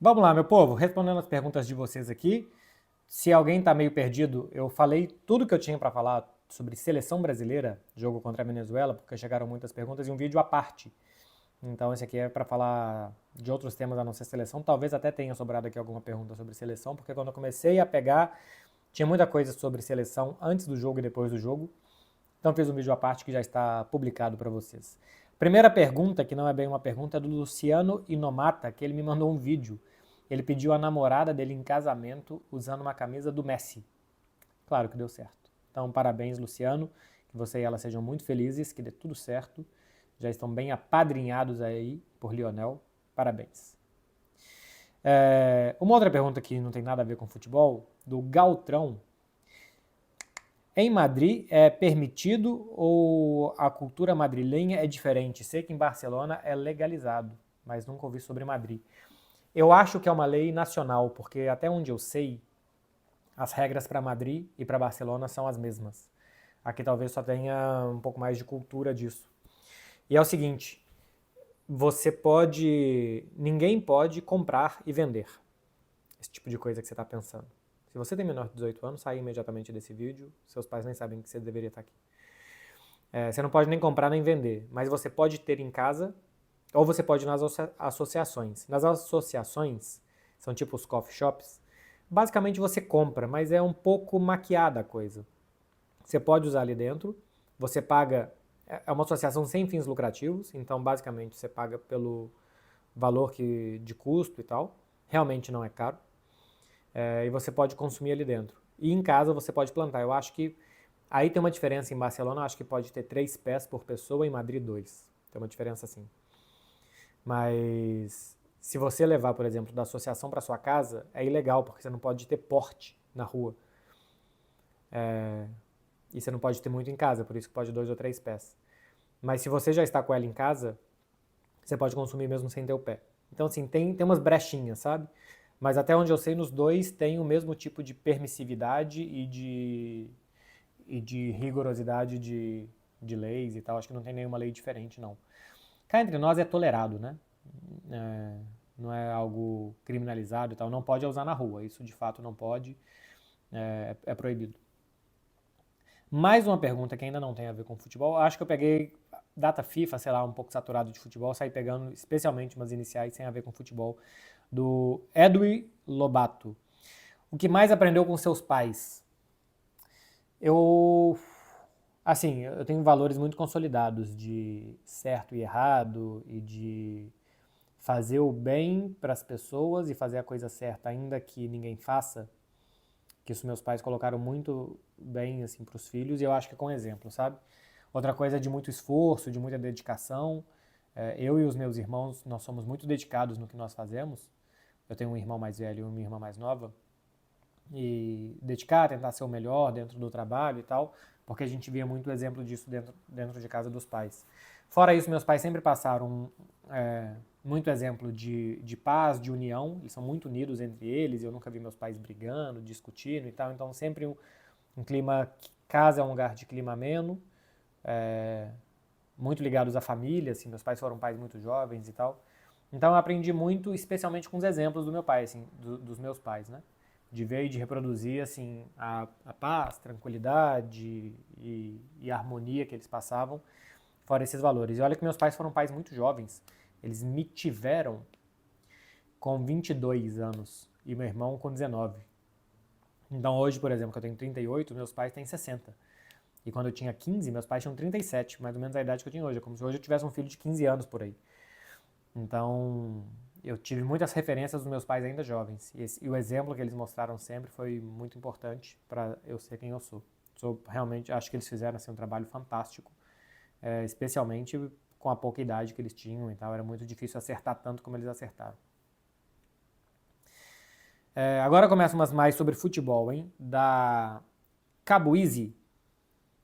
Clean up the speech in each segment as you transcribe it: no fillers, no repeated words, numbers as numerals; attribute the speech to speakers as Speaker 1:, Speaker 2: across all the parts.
Speaker 1: Vamos lá, meu povo, respondendo as perguntas de vocês aqui. Se alguém está meio perdido, eu falei tudo que eu tinha para falar sobre seleção brasileira, jogo contra a Venezuela, porque chegaram muitas perguntas e um vídeo à parte. Então esse aqui é para falar de outros temas a não ser seleção. Talvez até tenha sobrado aqui alguma pergunta sobre seleção, porque quando eu comecei a pegar, tinha muita coisa sobre seleção antes do jogo e depois do jogo. Então fiz um vídeo à parte que já está publicado para vocês. Primeira pergunta, que não é bem uma pergunta, é do Luciano Inomata, que ele me mandou um vídeo. Ele pediu a namorada dele em casamento usando uma camisa do Messi. Claro que deu certo. Então, parabéns, Luciano. Que você e ela sejam muito felizes, que dê tudo certo. Já estão bem apadrinhados aí por Lionel. Parabéns. Uma outra pergunta que não tem nada a ver com futebol, do Galtrão. Em Madrid é permitido ou a cultura madrilenha é diferente? Sei que em Barcelona é legalizado, mas nunca ouvi sobre Madrid. Eu acho que é uma lei nacional, porque até onde eu sei, as regras para Madrid e para Barcelona são as mesmas. Aqui talvez só tenha um pouco mais de cultura disso. E é o seguinte, ninguém pode comprar e vender esse tipo de coisa que você está pensando. Se você tem menor de 18 anos, sai imediatamente desse vídeo, seus pais nem sabem que você deveria estar aqui. Você não pode nem comprar nem vender, mas você pode ter em casa, ou você pode ir nas associações. Nas associações, são tipo os coffee shops, basicamente você compra, mas é um pouco maquiada a coisa. Você pode usar ali dentro, você paga, é uma associação sem fins lucrativos, então basicamente você paga pelo valor de custo e tal, realmente não é caro, e você pode consumir ali dentro. E em casa você pode plantar. Eu acho que aí tem uma diferença em Barcelona, acho que pode ter 3 pés por pessoa, em Madrid 2. Tem uma diferença assim. Mas se você levar, por exemplo, da associação para sua casa, é ilegal, porque você não pode ter porte na rua. E você não pode ter muito em casa, por isso que pode 2 ou 3 pés. Mas se você já está com ela em casa, você pode consumir mesmo sem ter o pé. Então, assim, tem umas brechinhas, sabe? Mas até onde eu sei, nos dois tem o mesmo tipo de permissividade e de rigorosidade de leis e tal. Acho que não tem nenhuma lei diferente, não. Cá entre nós é tolerado, né? Não é algo criminalizado e tal. Não pode usar na rua, isso de fato não pode, é proibido. Mais uma pergunta que ainda não tem a ver com futebol. Acho que eu peguei data FIFA, sei lá, um pouco saturado de futebol, saí pegando especialmente umas iniciais sem a ver com futebol, do Edwin Lobato. O que mais aprendeu com seus pais? Eu, assim, eu tenho valores muito consolidados de certo e errado e de fazer o bem para as pessoas e fazer a coisa certa, ainda que ninguém faça, que isso meus pais colocaram muito bem assim para os filhos e eu acho que é com exemplo, sabe? Outra coisa é de muito esforço, de muita dedicação. Eu e os meus irmãos, nós somos muito dedicados no que nós fazemos. Eu tenho um irmão mais velho e uma irmã mais nova. E dedicar, tentar ser o melhor dentro do trabalho e tal, porque a gente via muito exemplo disso dentro de casa dos pais. Fora isso, meus pais sempre passaram muito exemplo de paz, de união, eles são muito unidos entre eles, eu nunca vi meus pais brigando, discutindo e tal, então sempre um clima, casa é um lugar de clima ameno, muito ligados à família, assim, meus pais foram pais muito jovens e tal, então eu aprendi muito, especialmente com os exemplos do meu pai, assim, dos meus pais, né? De ver e de reproduzir assim a paz, tranquilidade e a harmonia que eles passavam, fora esses valores. E olha que meus pais foram pais muito jovens. Eles me tiveram com 22 anos e meu irmão com 19. Então hoje, por exemplo, que eu tenho 38, meus pais têm 60. E quando eu tinha 15, meus pais tinham 37, mais ou menos a idade que eu tenho hoje. É como se hoje eu tivesse um filho de 15 anos por aí. Então, eu tive muitas referências dos meus pais ainda jovens. E o exemplo que eles mostraram sempre foi muito importante para eu ser quem eu sou. Realmente, acho que eles fizeram assim, um trabalho fantástico, especialmente com a pouca idade que eles tinham e tal. Era muito difícil acertar tanto como eles acertaram. Agora começa umas mais sobre futebol, hein? Da Cabuizi.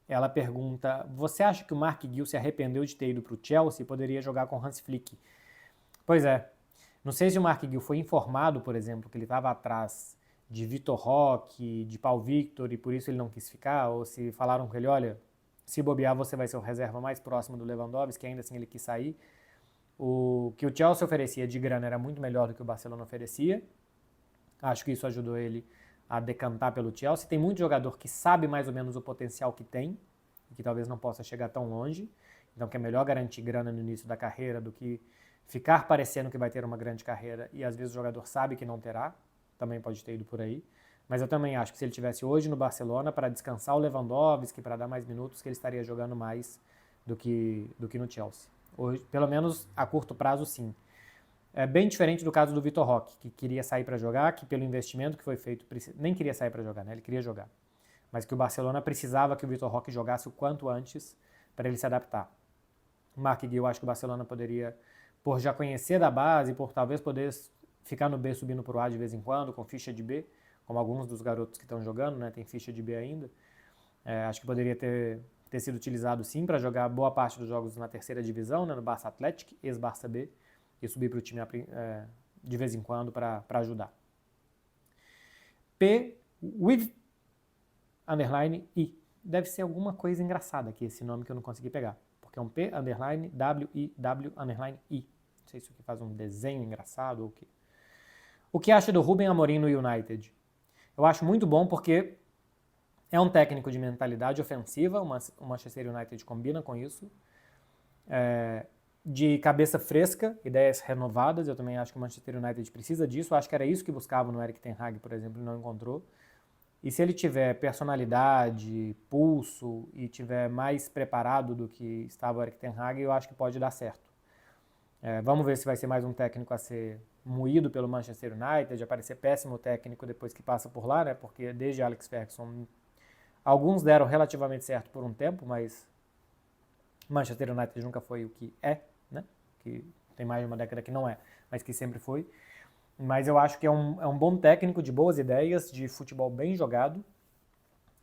Speaker 1: Ela pergunta, você acha que o Mark Gill se arrependeu de ter ido para o Chelsea e poderia jogar com Hans Flick? Pois é. Não sei se o Mark Gill foi informado, por exemplo, que ele estava atrás de Vitor Roque, de Paul Victor, e por isso ele não quis ficar, ou se falaram com ele, olha, se bobear você vai ser o reserva mais próximo do Lewandowski, que ainda assim ele quis sair. O que o Chelsea oferecia de grana era muito melhor do que o Barcelona oferecia. Acho que isso ajudou ele a decantar pelo Chelsea. Tem muito jogador que sabe mais ou menos o potencial que tem, e que talvez não possa chegar tão longe. Então que é melhor garantir grana no início da carreira do que ficar parecendo que vai ter uma grande carreira e às vezes o jogador sabe que não terá. Também pode ter ido por aí. Mas eu também acho que se ele tivesse hoje no Barcelona para descansar o Lewandowski, para dar mais minutos, que ele estaria jogando mais do que no Chelsea. Hoje, pelo menos a curto prazo, sim. É bem diferente do caso do Vitor Roque, que queria sair para jogar, que pelo investimento que foi feito, nem queria sair para jogar, né? Ele queria jogar. Mas que o Barcelona precisava que o Vitor Roque jogasse o quanto antes para ele se adaptar. O Mark Guiu, acho que o Barcelona poderia, por já conhecer da base, por talvez poder ficar no B subindo para o A de vez em quando, com ficha de B, como alguns dos garotos que estão jogando, né? Tem ficha de B ainda. Acho que poderia ter sido utilizado sim para jogar boa parte dos jogos na terceira divisão, né? No Barça Atlético, ex-Barça B, e subir para o time de vez em quando para ajudar. P, with, underline, I. Deve ser alguma coisa engraçada aqui, esse nome que eu não consegui pegar. Porque é um P, underline, W-I-W, underline, I. Não sei se isso aqui faz um desenho engraçado ou o quê. O que acha do Ruben Amorim no United? Eu acho muito bom porque é um técnico de mentalidade ofensiva, o Manchester United combina com isso. De cabeça fresca, ideias renovadas, eu também acho que o Manchester United precisa disso. Eu acho que era isso que buscava no Erik ten Hag, por exemplo, e não encontrou. E se ele tiver personalidade, pulso e tiver mais preparado do que estava o Erik ten Hag, eu acho que pode dar certo. Vamos ver se vai ser mais um técnico a ser moído pelo Manchester United, aparecer péssimo técnico depois que passa por lá, né? Porque desde Alex Ferguson, alguns deram relativamente certo por um tempo, mas Manchester United nunca foi o que é, né? Que tem mais de uma década que não é, mas que sempre foi. Mas eu acho que é um bom técnico de boas ideias, de futebol bem jogado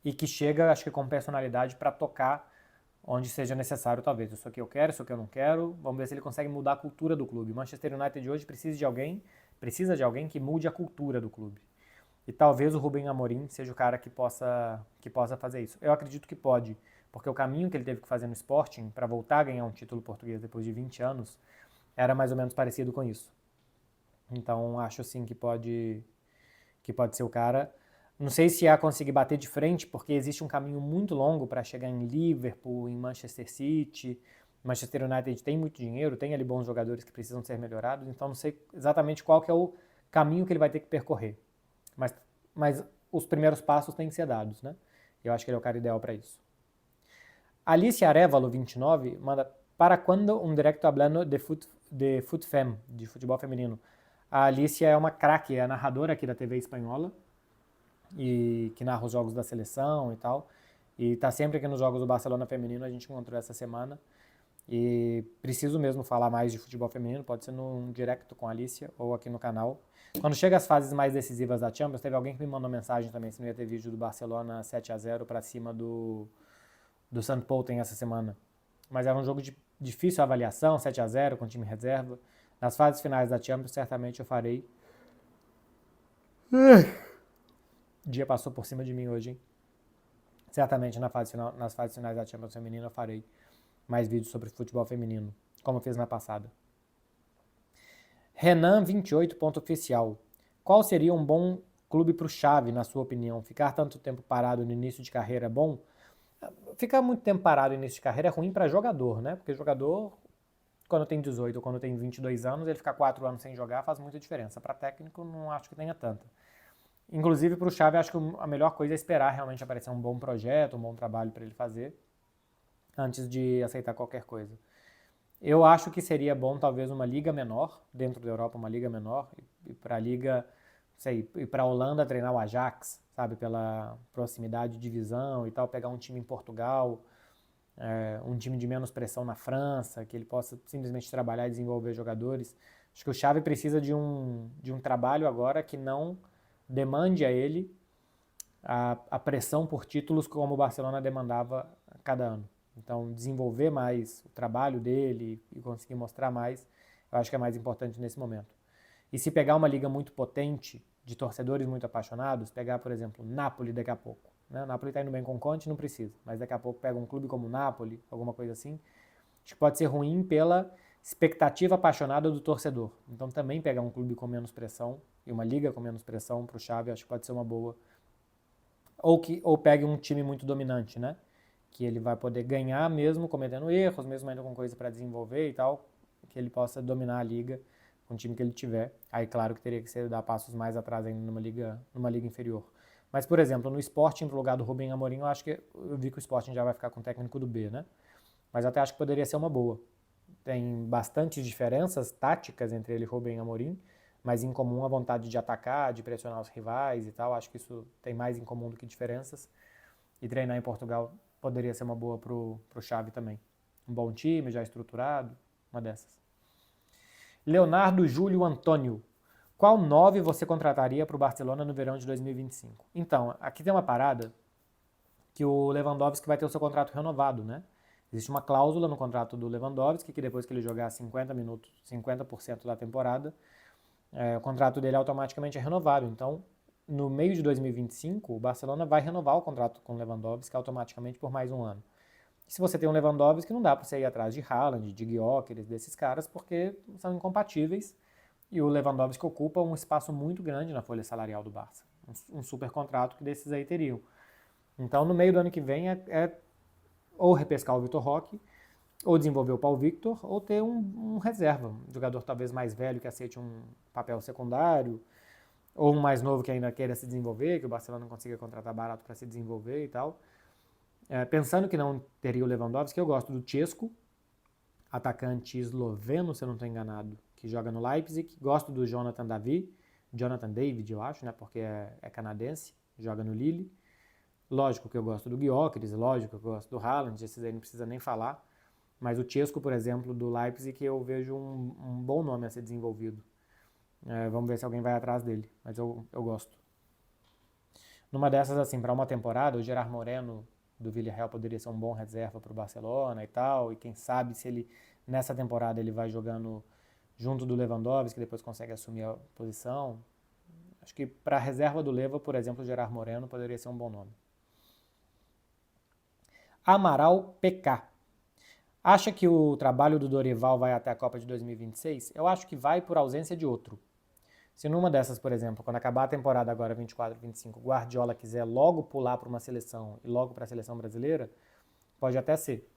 Speaker 1: e que chega, acho que com personalidade para tocar onde seja necessário, talvez. Isso aqui eu quero, isso aqui eu não quero. Vamos ver se ele consegue mudar a cultura do clube. O Manchester United hoje precisa de alguém que mude a cultura do clube. E talvez o Ruben Amorim seja o cara que possa fazer isso. Eu acredito que pode, porque o caminho que ele teve que fazer no Sporting para voltar a ganhar um título português depois de 20 anos era mais ou menos parecido com isso. Então acho sim que pode ser o cara. Não sei se ia conseguir bater de frente, porque existe um caminho muito longo para chegar em Liverpool, em Manchester City. Manchester United tem muito dinheiro, tem ali bons jogadores que precisam ser melhorados, então não sei exatamente qual que é o caminho que ele vai ter que percorrer. Mas os primeiros passos têm que ser dados, né? Eu acho que ele é o cara ideal para isso. Alicia Arevalo, 29, manda: para quando um directo hablando de futfem, de futebol feminino? A Alicia é uma craque, é a narradora aqui da TV espanhola, e que narra os jogos da seleção e tal. E tá sempre aqui nos jogos do Barcelona feminino, a gente encontrou essa semana. E preciso mesmo falar mais de futebol feminino, pode ser num direct com a Alicia ou aqui no canal. Quando chega as fases mais decisivas da Champions, teve alguém que me mandou mensagem também se não ia ter vídeo do Barcelona 7-0 para cima do St. Pölten essa semana. Mas era um jogo de difícil avaliação, 7-0 com time reserva. Nas fases finais da Champions, certamente eu farei. O dia passou por cima de mim hoje, hein? Certamente nas fases finais da Champions feminina eu farei mais vídeos sobre futebol feminino, como eu fiz na passada. Renan 28, ponto oficial. Qual seria um bom clube para o Xavi, na sua opinião? Ficar tanto tempo parado no início de carreira é bom? Ficar muito tempo parado no início de carreira é ruim para jogador, né? Porque jogador, quando tem 18 ou quando tem 22 anos, ele ficar 4 anos sem jogar faz muita diferença. Para técnico, não acho que tenha tanta. Inclusive, para o Xavi, acho que a melhor coisa é esperar realmente aparecer um bom projeto, um bom trabalho para ele fazer, antes de aceitar qualquer coisa. Eu acho que seria bom talvez uma liga menor, dentro da Europa uma liga menor, e para a liga, sei, e para a Holanda treinar o Ajax, sabe, pela proximidade de divisão e tal, pegar um time em Portugal, um time de menos pressão na França, que ele possa simplesmente trabalhar e desenvolver jogadores. Acho que o Xavi precisa de um trabalho agora que não demande a ele a pressão por títulos como o Barcelona demandava a cada ano. Então, desenvolver mais o trabalho dele e conseguir mostrar mais, eu acho que é mais importante nesse momento. E se pegar uma liga muito potente, de torcedores muito apaixonados, pegar, por exemplo, Napoli daqui a pouco. Né? O Napoli está indo bem com o Conte, não precisa. Mas daqui a pouco pega um clube como o Napoli, alguma coisa assim. Acho que pode ser ruim pela expectativa apaixonada do torcedor. Então também pegar um clube com menos pressão e uma liga com menos pressão para o Xavi, acho que pode ser uma boa. Ou pegue um time muito dominante, né? Que ele vai poder ganhar mesmo cometendo erros, mesmo ainda com coisa para desenvolver e tal, que ele possa dominar a liga com o time que ele tiver. Aí, claro que teria que ser dar passos mais atrás ainda numa liga inferior. Mas, por exemplo, no Sporting, pro lugar do Rubem Amorim, eu vi que o Sporting já vai ficar com o técnico do B, né? Mas até acho que poderia ser uma boa. Tem bastantes diferenças táticas entre ele e Rubem Amorim, mas em comum a vontade de atacar, de pressionar os rivais e tal. Acho que isso tem mais em comum do que diferenças. E treinar em Portugal poderia ser uma boa pro Xavi também. Um bom time, já estruturado, uma dessas. Leonardo Júlio Antônio. Qual 9 você contrataria para o Barcelona no verão de 2025? Então, aqui tem uma parada que o Lewandowski vai ter o seu contrato renovado, né? Existe uma cláusula no contrato do Lewandowski que depois que ele jogar 50 minutos, 50% da temporada, o contrato dele automaticamente é renovado. Então, no meio de 2025, o Barcelona vai renovar o contrato com o Lewandowski automaticamente por mais um ano. E se você tem um Lewandowski, não dá para você ir atrás de Haaland, de Gyökeres, desses caras, porque são incompatíveis. E o Lewandowski ocupa um espaço muito grande na folha salarial do Barça. Um super contrato que desses aí teriam. Então, no meio do ano que vem, ou repescar o Vitor Roque, ou desenvolver o Paul Victor, ou ter um reserva. Um jogador talvez mais velho que aceite um papel secundário, ou um mais novo que ainda queira se desenvolver, que o Barcelona não consiga contratar barato para se desenvolver e tal. Pensando que não teria o Lewandowski, eu gosto do Chesco, atacante esloveno, se eu não estou enganado, que joga no Leipzig. Gosto do Jonathan David, eu acho, né, porque é canadense, joga no Lille. Lógico que eu gosto do Gyökeres, lógico que eu gosto do Haaland, esses aí não precisa nem falar. Mas o Chesco, por exemplo, do Leipzig, eu vejo um bom nome a ser desenvolvido. Vamos ver se alguém vai atrás dele, mas eu gosto. Numa dessas, assim, para uma temporada, o Gerard Moreno do Villarreal poderia ser um bom reserva para o Barcelona e tal, e quem sabe se ele, nessa temporada, ele vai jogando junto do Lewandowski, que depois consegue assumir a posição. Acho que para a reserva do Leva, por exemplo, o Gerard Moreno poderia ser um bom nome. Amaral PK. Acha que o trabalho do Dorival vai até a Copa de 2026? Eu acho que vai por ausência de outro. Se numa dessas, por exemplo, quando acabar a temporada agora 24-25, o Guardiola quiser logo pular para uma seleção e logo para a seleção brasileira, pode até ser.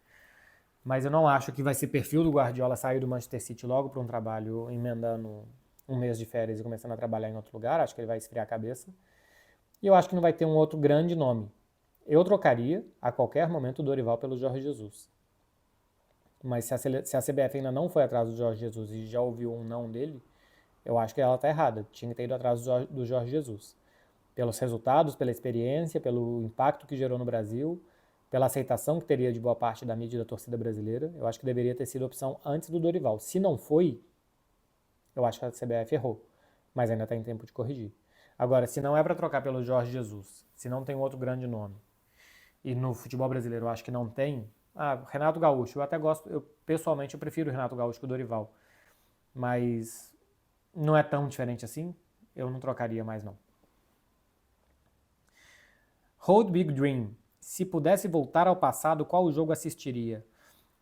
Speaker 1: Mas eu não acho que vai ser perfil do Guardiola sair do Manchester City logo para um trabalho, emendando um mês de férias e começando a trabalhar em outro lugar. Acho que ele vai esfriar a cabeça. E eu acho que não vai ter um outro grande nome. Eu trocaria, a qualquer momento, o Dorival pelo Jorge Jesus. Mas se a CBF ainda não foi atrás do Jorge Jesus e já ouviu um não dele, eu acho que ela está errada. Tinha que ter ido atrás do Jorge Jesus. Pelos resultados, pela experiência, pelo impacto que gerou no Brasil, pela aceitação que teria de boa parte da mídia e da torcida brasileira, eu acho que deveria ter sido opção antes do Dorival. Se não foi, eu acho que a CBF errou. Mas ainda está em tempo de corrigir. Agora, se não é para trocar pelo Jorge Jesus, se não tem outro grande nome, e no futebol brasileiro eu acho que não tem, Renato Gaúcho, eu até gosto, pessoalmente eu prefiro o Renato Gaúcho que o Dorival. Mas não é tão diferente assim, eu não trocaria mais não. Hold Big Dream. Se pudesse voltar ao passado, qual jogo assistiria?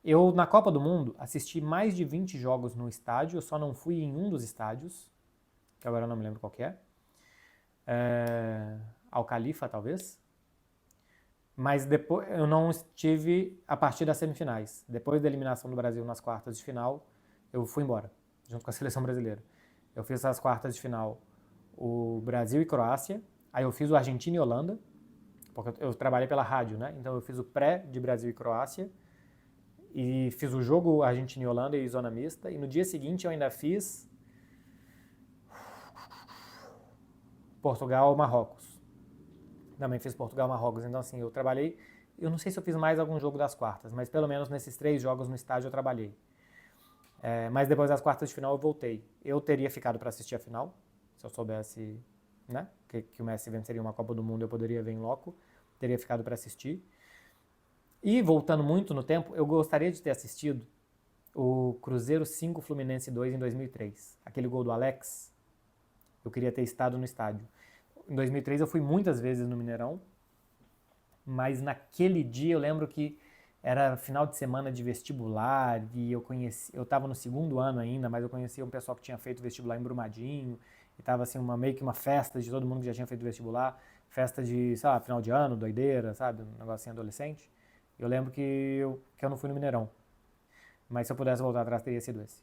Speaker 1: Eu, na Copa do Mundo, assisti mais de 20 jogos no estádio, eu só não fui em um dos estádios, que agora eu não me lembro qual que é. Al Khalifa, talvez. Mas depois eu não estive a partir das semifinais. Depois da eliminação do Brasil nas quartas de final, eu fui embora, junto com a seleção brasileira. Eu fiz as quartas de final, o Brasil e Croácia, aí eu fiz o Argentina e Holanda, porque eu trabalhei pela rádio, né? Então eu fiz o pré de Brasil e Croácia, e fiz o jogo Argentina e Holanda e zona mista, e no dia seguinte eu ainda fiz Portugal e Marrocos. Também fiz Portugal e Marrocos, então assim, eu trabalhei, eu não sei se eu fiz mais algum jogo das quartas, mas pelo menos nesses 3 jogos no estádio eu trabalhei. Mas depois das quartas de final eu voltei. Eu teria ficado para assistir a final, se eu soubesse, né, que o Messi venceria uma Copa do Mundo, eu poderia ver em loco, teria ficado para assistir. E voltando muito no tempo, eu gostaria de ter assistido o Cruzeiro 5, Fluminense 2 em 2003. Aquele gol do Alex, eu queria ter estado no estádio. Em 2003 eu fui muitas vezes no Mineirão, mas naquele dia eu lembro que era final de semana de vestibular e eu estava no segundo ano ainda, mas eu conhecia um pessoal que tinha feito vestibular em Brumadinho e tava assim meio que uma festa de todo mundo que já tinha feito vestibular, festa de, sei lá, final de ano, doideira, sabe, um negocinho adolescente. Eu lembro que eu não fui no Mineirão, mas se eu pudesse voltar atrás teria sido esse.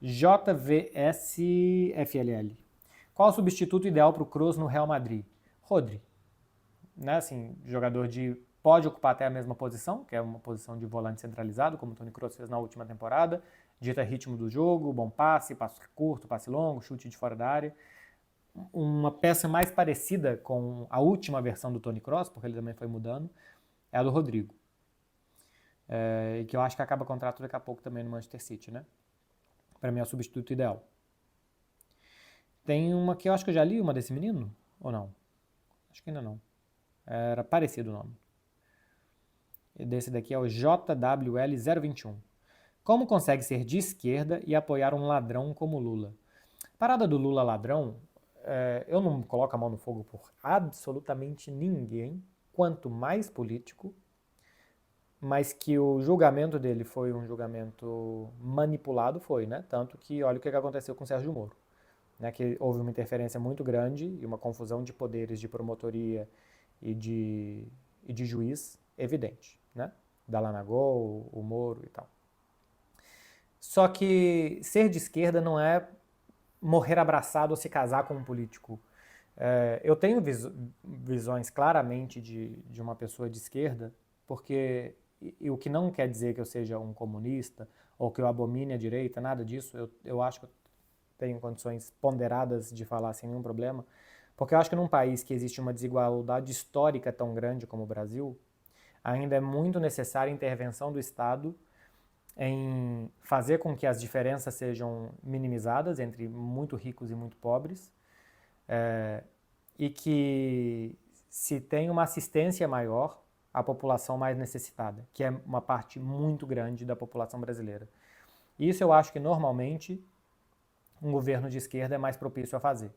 Speaker 1: JVSFLL. Qual o substituto ideal para o Kroos no Real Madrid? Rodri, né, assim, jogador pode ocupar até a mesma posição, que é uma posição de volante centralizado, como o Toni Kroos fez na última temporada, dita ritmo do jogo, bom passe curto, passe longo, chute de fora da área. Uma peça mais parecida com a última versão do Toni Kroos, porque ele também foi mudando, é a do Rodrigo. E que eu acho que acaba contrato daqui a pouco também no Manchester City, né? Para mim é o substituto ideal. Tem uma que eu acho que eu já li, uma desse menino, ou não? Acho que ainda não. Era parecido o nome. Desse daqui é o JWL021. Como consegue ser de esquerda e apoiar um ladrão como Lula? Parada do Lula ladrão, eu não coloco a mão no fogo por absolutamente ninguém, quanto mais político, mas que o julgamento dele foi um julgamento manipulado, foi, né? Tanto que olha o que aconteceu com o Sérgio Moro, né? Que houve uma interferência muito grande e uma confusão de poderes de promotoria e de juiz evidente, né? Dallagnol, o Moro e tal. Só que ser de esquerda não é morrer abraçado ou se casar com um político. Eu tenho visões claramente de uma pessoa de esquerda, porque o que não quer dizer que eu seja um comunista ou que eu abomine a direita, nada disso. Eu acho que eu tenho condições ponderadas de falar sem nenhum problema, porque eu acho que num país que existe uma desigualdade histórica tão grande como o Brasil, ainda é muito necessária a intervenção do Estado em fazer com que as diferenças sejam minimizadas entre muito ricos e muito pobres, e que se tenha uma assistência maior à população mais necessitada, que é uma parte muito grande da população brasileira. Isso eu acho que normalmente um governo de esquerda é mais propício a fazer,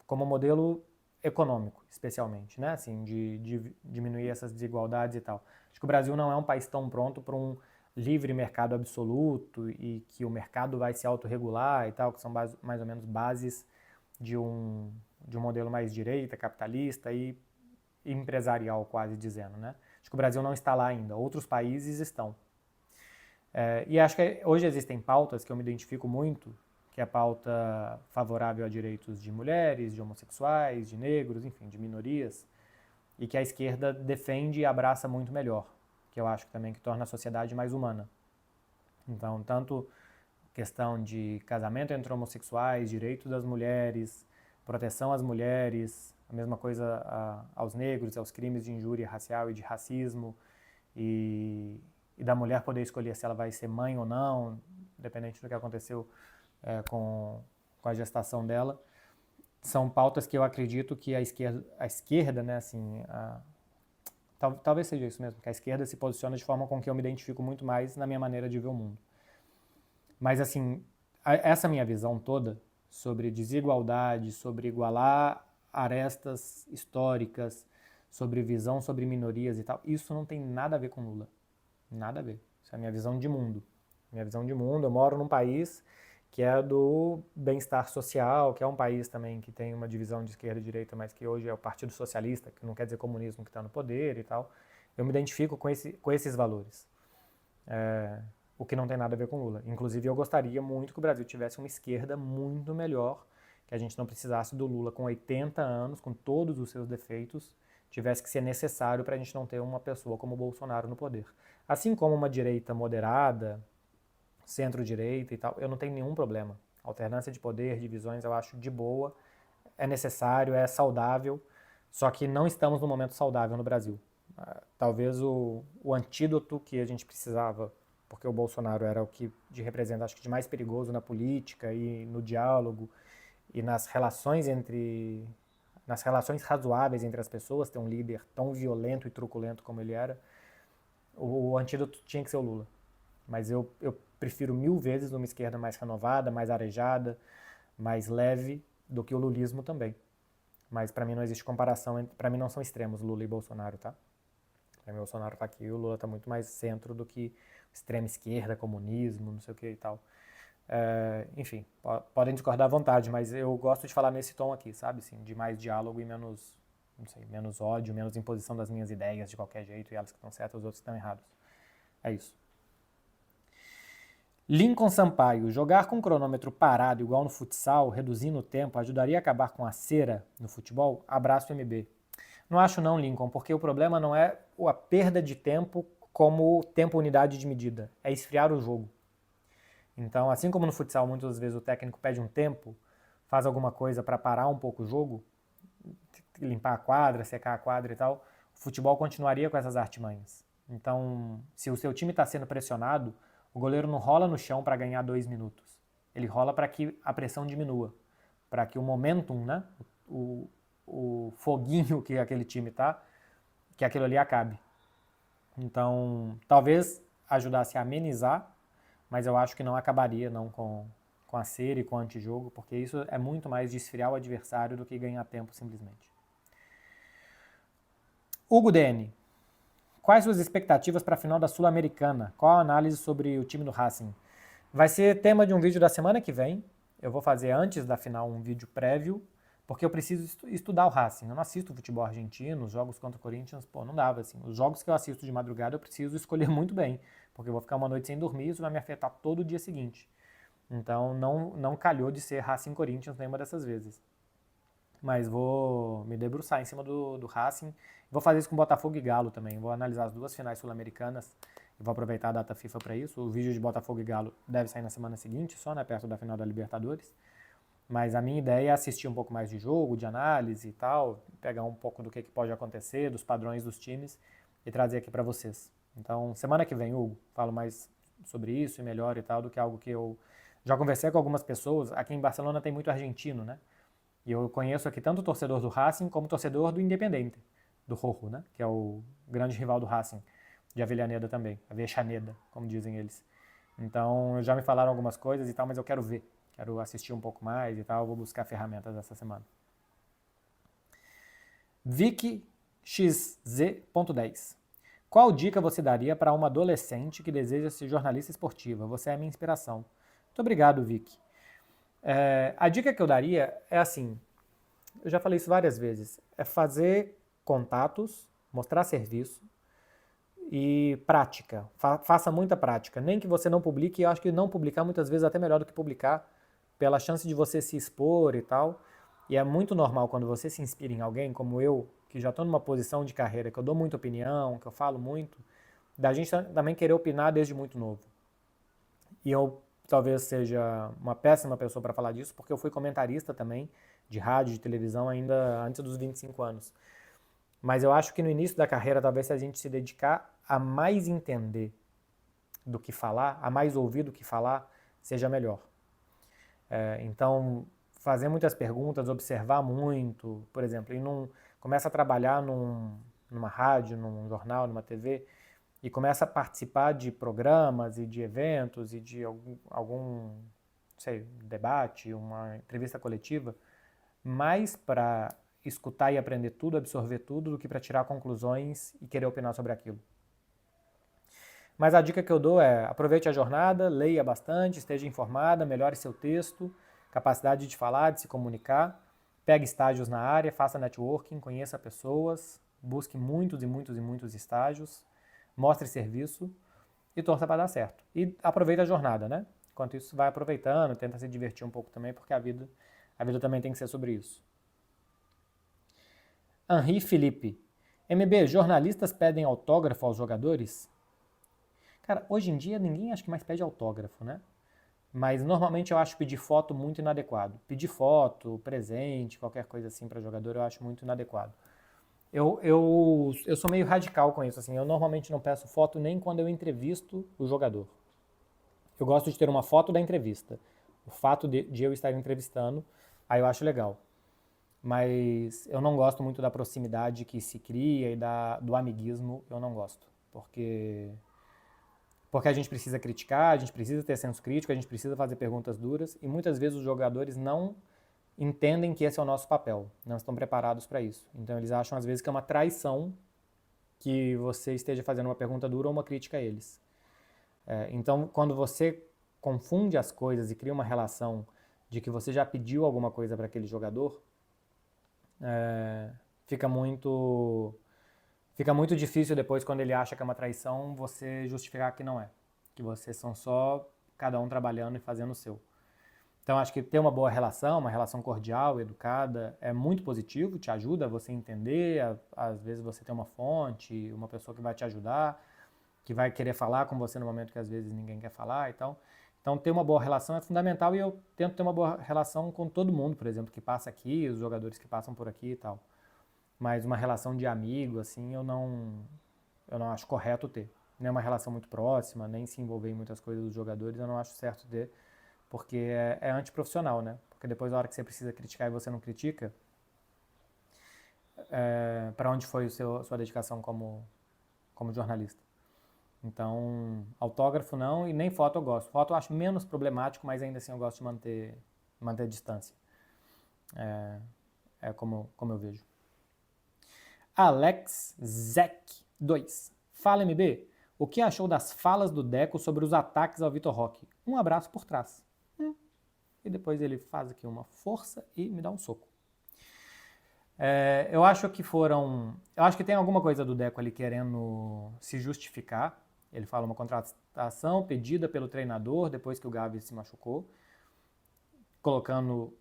Speaker 1: como modelo econômico, especialmente, né? Assim, de diminuir essas desigualdades e tal. Acho que o Brasil não é um país tão pronto para um livre mercado absoluto e que o mercado vai se autorregular e tal, que são mais ou menos bases de um modelo mais direita, capitalista e empresarial, quase dizendo, né? Acho que o Brasil não está lá ainda, outros países estão. E acho que hoje existem pautas que eu me identifico muito, que é a pauta favorável a direitos de mulheres, de homossexuais, de negros, enfim, de minorias, e que a esquerda defende e abraça muito melhor, que eu acho também que torna a sociedade mais humana. Então, tanto questão de casamento entre homossexuais, direitos das mulheres, proteção às mulheres, a mesma coisa aos negros, aos crimes de injúria racial e de racismo, e da mulher poder escolher se ela vai ser mãe ou não, independente do que aconteceu com a gestação dela. São pautas que eu acredito que a esquerda, né, assim, talvez seja isso mesmo, que a esquerda se posiciona de forma com que eu me identifico muito mais na minha maneira de ver o mundo. Mas, assim, essa minha visão toda sobre desigualdade, sobre igualar arestas históricas, sobre visão sobre minorias e tal, isso não tem nada a ver com Lula. Nada a ver. Isso é a minha visão de mundo. Minha visão de mundo, eu moro num país que é do bem-estar social, que é um país também que tem uma divisão de esquerda e direita, mas que hoje é o Partido Socialista, que não quer dizer comunismo, que está no poder e tal. Eu me identifico com esses valores. O que não tem nada a ver com Lula. Inclusive, eu gostaria muito que o Brasil tivesse uma esquerda muito melhor, que a gente não precisasse do Lula com 80 anos, com todos os seus defeitos, tivesse que ser necessário para a gente não ter uma pessoa como o Bolsonaro no poder. Assim como uma direita moderada, centro-direita e tal, eu não tenho nenhum problema. Alternância de poder, divisões, eu acho de boa, é necessário, é saudável, só que não estamos num momento saudável no Brasil. Talvez o antídoto que a gente precisava, porque o Bolsonaro era o que representa, acho que de mais perigoso na política e no diálogo e nas relações razoáveis entre as pessoas, ter um líder tão violento e truculento como ele era, o antídoto tinha que ser o Lula. Mas eu prefiro 1000 vezes uma esquerda mais renovada, mais arejada, mais leve do que o lulismo também. Mas para mim não existe comparação, para mim não são extremos Lula e Bolsonaro, tá? O Bolsonaro tá aqui, o Lula tá muito mais centro do que extrema esquerda, comunismo, não sei o que e tal. Enfim, podem discordar à vontade, mas eu gosto de falar nesse tom aqui, sabe? Assim, de mais diálogo e menos, não sei, menos ódio, menos imposição das minhas ideias de qualquer jeito e elas que estão certas, os outros que estão errados. É isso. Lincoln Sampaio, jogar com o cronômetro parado igual no futsal, reduzindo o tempo, ajudaria a acabar com a cera no futebol? Abraço MB. Não acho não, Lincoln, porque o problema não é a perda de tempo como tempo unidade de medida, é esfriar o jogo. Então, assim como no futsal muitas vezes o técnico pede um tempo, faz alguma coisa para parar um pouco o jogo, limpar a quadra, secar a quadra e tal, o futebol continuaria com essas artimanhas. Então, se o seu time está sendo pressionado, o goleiro não rola no chão para ganhar 2 minutos. Ele rola para que a pressão diminua, para que o momentum, né, o foguinho que aquele time tá, que aquilo ali acabe. Então, talvez ajudasse a amenizar, mas eu acho que não acabaria não com a cera e com o antijogo, porque isso é muito mais de esfriar o adversário do que ganhar tempo simplesmente. Hugo DN, quais suas expectativas para a final da Sul-Americana? Qual a análise sobre o time do Racing? Vai ser tema de um vídeo da semana que vem. Eu vou fazer antes da final um vídeo prévio, porque eu preciso estudar o Racing. Eu não assisto futebol argentino, os jogos contra o Corinthians, pô, não dava assim. Os jogos que eu assisto de madrugada eu preciso escolher muito bem, porque eu vou ficar uma noite sem dormir e isso vai me afetar todo o dia seguinte. Então não calhou de ser Racing Corinthians nenhuma dessas vezes. Mas vou me debruçar em cima do Racing. Vou fazer isso com Botafogo e Galo também. Vou analisar as duas finais sul-americanas e vou aproveitar a data FIFA para isso. O vídeo de Botafogo e Galo deve sair na semana seguinte, só, né, perto da final da Libertadores. Mas a minha ideia é assistir um pouco mais de jogo, de análise e tal, pegar um pouco do que pode acontecer, dos padrões dos times e trazer aqui para vocês. Então, semana que vem, Hugo, falo mais sobre isso e melhor e tal, do que algo que eu já conversei com algumas pessoas. Aqui em Barcelona tem muito argentino, né? E eu conheço aqui tanto o torcedor do Racing como o torcedor do Independiente, do Rojo, né? Que é o grande rival do Racing, de Avellaneda também, Avexaneda, como dizem eles. Então, já me falaram algumas coisas e tal, mas eu quero ver. Quero assistir um pouco mais e tal, vou buscar ferramentas essa semana. VicXZ.10. Qual dica você daria para uma adolescente que deseja ser jornalista esportiva? Você é a minha inspiração. Muito obrigado, Vic. A dica que eu daria é assim, eu já falei isso várias vezes, é fazer contatos, mostrar serviço e prática. Faça muita prática. Nem que você não publique, eu acho que não publicar muitas vezes é até melhor do que publicar, pela chance de você se expor e tal. E é muito normal quando você se inspira em alguém, como eu, que já estou numa posição de carreira, que eu dou muita opinião, que eu falo muito, da gente também querer opinar desde muito novo. E eu talvez seja uma péssima pessoa para falar disso, porque eu fui comentarista também de rádio, de televisão ainda antes dos 25 anos. Mas eu acho que no início da carreira, talvez se a gente se dedicar a mais entender do que falar, a mais ouvir do que falar, seja melhor. Então, fazer muitas perguntas, observar muito, por exemplo, e começa a trabalhar numa rádio, num jornal, numa TV, e começa a participar de programas e de eventos e de algum sei, debate, uma entrevista coletiva, mais para escutar e aprender tudo, absorver tudo, do que para tirar conclusões e querer opinar sobre aquilo. Mas a dica que eu dou é aproveite a jornada, leia bastante, esteja informada, melhore seu texto, capacidade de falar, de se comunicar, pegue estágios na área, faça networking, conheça pessoas, busque muitos e muitos e muitos estágios, mostre serviço e torça para dar certo. E aproveite a jornada, né? Enquanto isso, vai aproveitando, tenta se divertir um pouco também, porque a vida também tem que ser sobre isso. Henri Felipe. MB, jornalistas pedem autógrafo aos jogadores? Cara, hoje em dia ninguém acho que mais pede autógrafo, né? Mas normalmente eu acho pedir foto muito inadequado. Pedir foto, presente, qualquer coisa assim para jogador eu acho muito inadequado. Eu sou meio radical com isso, assim, eu normalmente não peço foto nem quando eu entrevisto o jogador. Eu gosto de ter uma foto da entrevista. O fato de eu estar entrevistando, aí eu acho legal. Mas eu não gosto muito da proximidade que se cria e do amiguismo, eu não gosto. Porque a gente precisa criticar, a gente precisa ter senso crítico, a gente precisa fazer perguntas duras e muitas vezes os jogadores não entendem que esse é o nosso papel, não estão preparados para isso. Então eles acham às vezes que é uma traição que você esteja fazendo uma pergunta dura ou uma crítica a eles. Então, quando você confunde as coisas e cria uma relação de que você já pediu alguma coisa para aquele jogador, fica muito difícil depois, quando ele acha que é uma traição, você justificar que não é. Que vocês são só cada um trabalhando e fazendo o seu. Então, acho que ter uma boa relação, uma relação cordial, educada, é muito positivo, te ajuda a você entender, às vezes você tem uma fonte, uma pessoa que vai te ajudar, que vai querer falar com você no momento que às vezes ninguém quer falar e tal. Então, ter uma boa relação é fundamental e eu tento ter uma boa relação com todo mundo, por exemplo, que passa aqui, os jogadores que passam por aqui e tal. Mas uma relação de amigo, assim, eu não acho correto ter. Nem uma relação muito próxima, nem se envolver em muitas coisas dos jogadores, eu não acho certo ter, porque é antiprofissional, né? Porque depois, na hora que você precisa criticar e você não critica, para onde foi sua dedicação como jornalista? Então, autógrafo não, e nem foto eu gosto. Foto eu acho menos problemático, mas ainda assim eu gosto de manter distância. É como eu vejo. Alex Zek 2. Fala, MB. O que achou das falas do Deco sobre os ataques ao Vitor Roque? Um abraço por trás. E depois ele faz aqui uma força e me dá um soco. Eu acho que tem alguma coisa do Deco ali querendo se justificar. Ele fala uma contratação pedida pelo treinador depois que o Gavi se machucou, colocando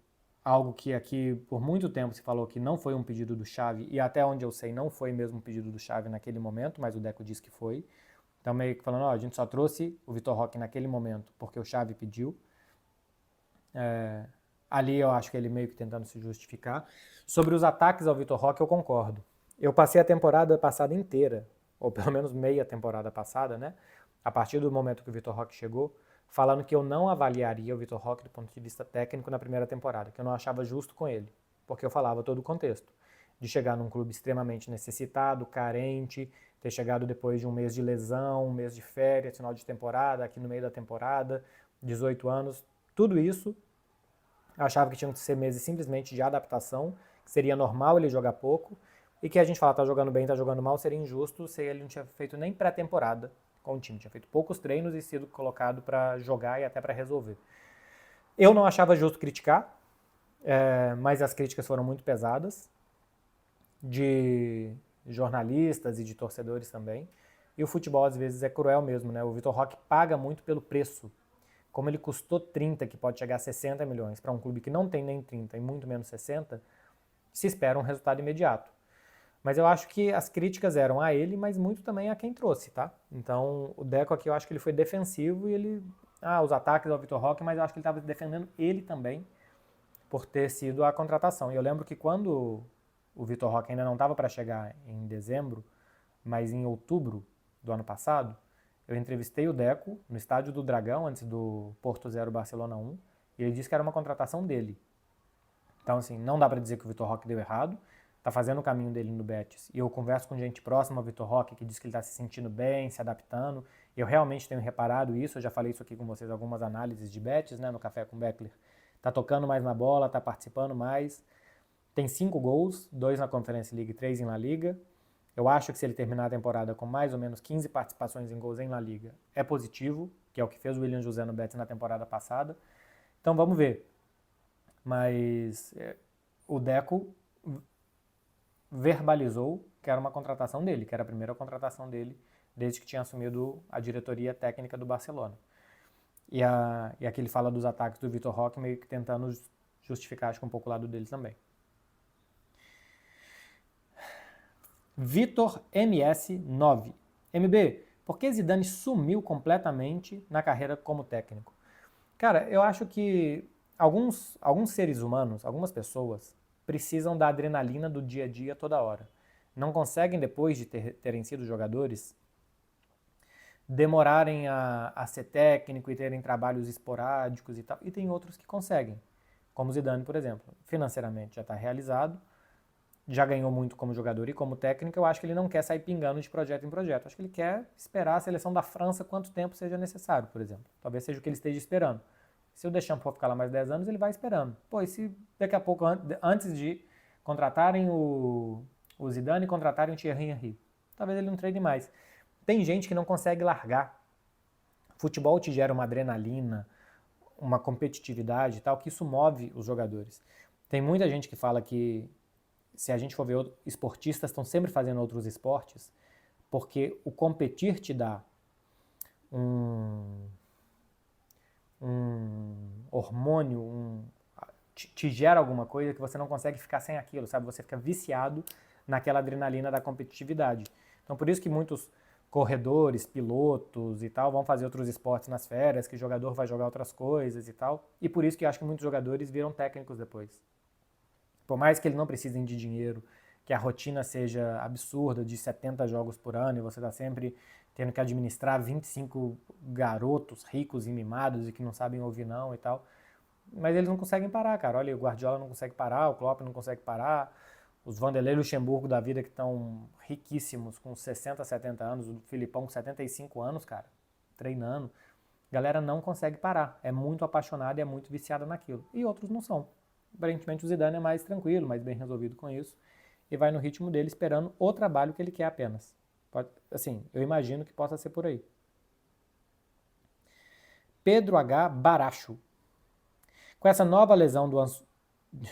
Speaker 1: algo que aqui por muito tempo se falou que não foi um pedido do Xavi, e até onde eu sei não foi mesmo um pedido do Xavi naquele momento, mas o Deco disse que foi. Então meio que falando, a gente só trouxe o Vitor Roque naquele momento porque o Xavi pediu. Ali eu acho que ele meio que tentando se justificar. Sobre os ataques ao Vitor Roque eu concordo. Eu passei a temporada passada inteira, ou pelo menos meia temporada passada, né? A partir do momento que o Vitor Roque chegou, falando que eu não avaliaria o Vitor Roque do ponto de vista técnico na primeira temporada, que eu não achava justo com ele, porque eu falava todo o contexto. De chegar num clube extremamente necessitado, carente, ter chegado depois de um mês de lesão, um mês de férias, final de temporada, aqui no meio da temporada, 18 anos, tudo isso, eu achava que tinham que ser meses simplesmente de adaptação, que seria normal ele jogar pouco, e que a gente fala, tá jogando bem, tá jogando mal, seria injusto se ele não tinha feito nem pré-temporada com o time, tinha feito poucos treinos e sido colocado para jogar e até para resolver. Eu não achava justo criticar, mas as críticas foram muito pesadas, de jornalistas e de torcedores também, e o futebol às vezes é cruel mesmo, né? O Vitor Roque paga muito pelo preço. Como ele custou 30, que pode chegar a 60 milhões, para um clube que não tem nem 30 e muito menos 60, se espera um resultado imediato. Mas eu acho que as críticas eram a ele, mas muito também a quem trouxe, tá? Então, o Deco aqui eu acho que ele foi defensivo e ele... os ataques ao Vitor Roque, mas eu acho que ele estava defendendo ele também por ter sido a contratação. E eu lembro que quando o Vitor Roque ainda não estava para chegar em dezembro, mas em outubro do ano passado, eu entrevistei o Deco no Estádio do Dragão, antes do Porto 0 Barcelona 1, e ele disse que era uma contratação dele. Então, assim, não dá para dizer que o Vitor Roque deu errado, tá fazendo o caminho dele no Betis. E eu converso com gente próxima ao Vitor Roque que diz que ele está se sentindo bem, se adaptando. Eu realmente tenho reparado isso, eu já falei isso aqui com vocês, algumas análises de Betis, né, no Café com Beckler. Tá tocando mais na bola, tá participando mais. Tem 5 gols, 2 na Conference League e 3 em La Liga. Eu acho que se ele terminar a temporada com mais ou menos 15 participações em gols em La Liga, é positivo, que é o que fez o William José no Betis na temporada passada. Então vamos ver. Mas o Deco verbalizou que era uma contratação dele, que era a primeira contratação dele desde que tinha assumido a diretoria técnica do Barcelona. E aqui ele fala dos ataques do Vitor Roque, meio que tentando justificar, acho que um pouco o lado deles também. Vitor MS9. MB, por que Zidane sumiu completamente na carreira como técnico? Cara, eu acho que alguns seres humanos, algumas pessoas, precisam da adrenalina do dia a dia toda hora. Não conseguem, depois de terem sido jogadores, demorarem a ser técnico e terem trabalhos esporádicos e tal. E tem outros que conseguem, como Zidane, por exemplo. Financeiramente já está realizado, já ganhou muito como jogador e como técnico. Eu acho que ele não quer sair pingando de projeto em projeto. Acho que ele quer esperar a seleção da França quanto tempo seja necessário, por exemplo. Talvez seja o que ele esteja esperando. Se o Deschamps for ficar lá mais 10 anos, ele vai esperando. Pô, e se daqui a pouco, antes de contratarem o Zidane, contratarem o Thierry Henry? talvez ele não treine mais. Tem gente que não consegue largar. Futebol te gera uma adrenalina, uma competitividade e tal, que isso move os jogadores. Tem muita gente que fala que, se a gente for ver, esportistas estão sempre fazendo outros esportes, porque o competir te dá um hormônio, te gera alguma coisa que você não consegue ficar sem aquilo, sabe? Você fica viciado naquela adrenalina da competitividade. Então, por isso que muitos corredores, pilotos e tal vão fazer outros esportes nas férias, que o jogador vai jogar outras coisas e tal. E por isso que eu acho que muitos jogadores viram técnicos depois. Por mais que eles não precisem de dinheiro, que a rotina seja absurda, de 70 jogos por ano, e você está sempre tendo que administrar 25 garotos ricos e mimados e que não sabem ouvir não e tal. Mas eles não conseguem parar, cara. Olha, o Guardiola não consegue parar, o Klopp não consegue parar, os Vanderlei Luxemburgo da vida que estão riquíssimos, com 60, 70 anos, o Filipão com 75 anos, cara, treinando. A galera não consegue parar, é muito apaixonada e é muito viciada naquilo. E outros não são. Aparentemente o Zidane é mais tranquilo, mais bem resolvido com isso, e vai no ritmo dele esperando o trabalho que ele quer apenas. Pode, assim, eu imagino que possa ser por aí. Pedro H. Baracho. Com essa nova lesão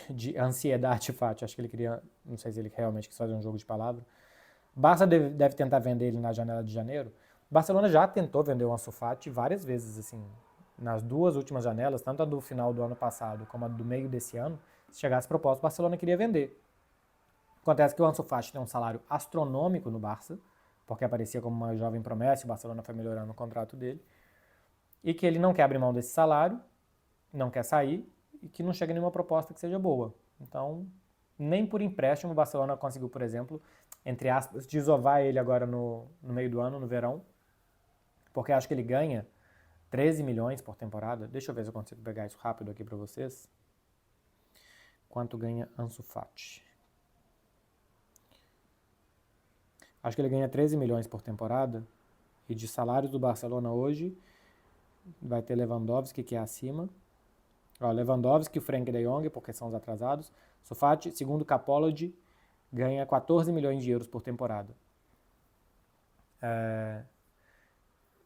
Speaker 1: de ansiedade, Fati, acho que ele queria, não sei se ele realmente quis fazer um jogo de palavra, Barça deve tentar vender ele na janela de janeiro. O Barcelona já tentou vender o Ansu Fati várias vezes, assim, nas duas últimas janelas, tanto a do final do ano passado como a do meio desse ano. Se chegasse proposta, o Barcelona queria vender. Acontece que o Ansu Fati tem um salário astronômico no Barça, porque aparecia como uma jovem promessa, e o Barcelona foi melhorando o contrato dele, e que ele não quer abrir mão desse salário, não quer sair, e que não chega nenhuma proposta que seja boa. Então, nem por empréstimo o Barcelona conseguiu, por exemplo, entre aspas, desovar ele agora no meio do ano, no verão, porque acho que ele ganha 13 milhões por temporada. Deixa eu ver se eu consigo pegar isso rápido aqui para vocês. Quanto ganha Ansu Fati? Acho que ele ganha 13 milhões por temporada, e de salários do Barcelona hoje vai ter Lewandowski, que é acima. Ó, Lewandowski e o Frenkie de Jong, porque são os atrasados. Ansu Fati, segundo Capology, ganha 14 milhões de euros por temporada.